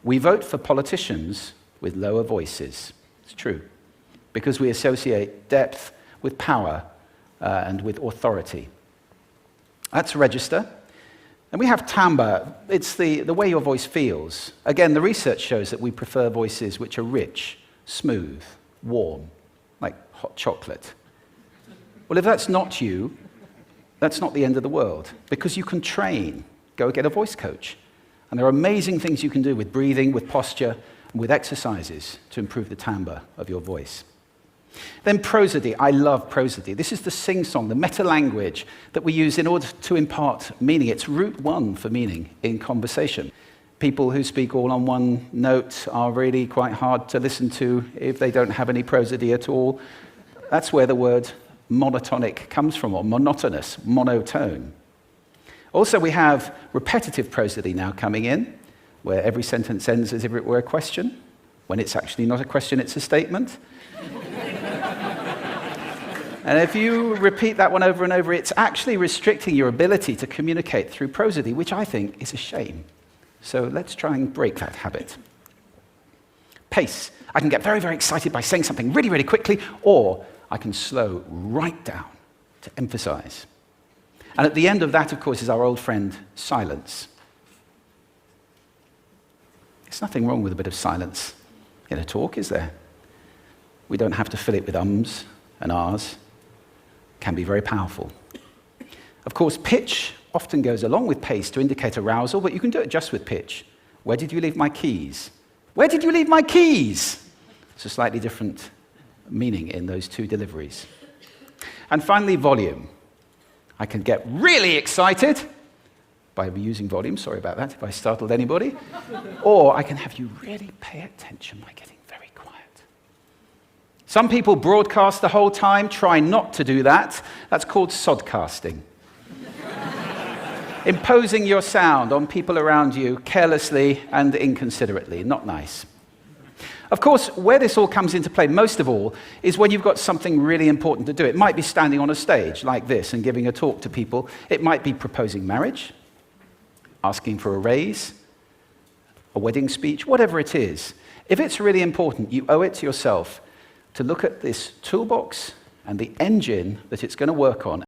We vote for politicians with lower voices. It's true, because we associate depth with power and with authority. That's register. And we have timbre. It's the way your voice feels. Again, the research shows that we prefer voices which are rich, smooth, warm, like hot chocolate. Well, if that's not you, that's not the end of the world, because you can train. Go get a voice coach. And there are amazing things you can do with breathing, with posture, and with exercises to improve the timbre of your voice. Then prosody. I love prosody. This is the sing-song, the meta-language that we use in order to impart meaning. It's route one for meaning in conversation. People who speak all on one note are really quite hard to listen to if they don't have any prosody at all. That's where the word monotonic comes from, or monotonous, monotone. Also, we have repetitive prosody now coming in, where every sentence ends as if it were a question, when it's actually not a question, it's a statement. And if you repeat that one over and over, it's actually restricting your ability to communicate through prosody, which I think is a shame. So let's try and break that habit. Pace. I can get very, very excited by saying something really, really quickly, or I can slow right down to emphasize. And at the end of that, of course, is our old friend, silence. There's nothing wrong with a bit of silence in a talk, is there? We don't have to fill it with ums and ahs. It can be very powerful. Of course, pitch often goes along with pace to indicate arousal, but you can do it just with pitch. Where did you leave my keys? Where did you leave my keys? It's a slightly different meaning in those two deliveries. And finally, volume. I can get really excited by using volume, sorry about that if I startled anybody, or I can have you really pay attention by getting very quiet. Some people broadcast the whole time. Try not to do that. That's called sodcasting. Imposing your sound on people around you carelessly and inconsiderately. Not nice. Of course, where this all comes into play most of all is when you've got something really important to do. It might be standing on a stage like this and giving a talk to people. It might be proposing marriage, asking for a raise, a wedding speech, whatever it is. If it's really important, you owe it to yourself to look at this toolbox and the engine that it's going to work on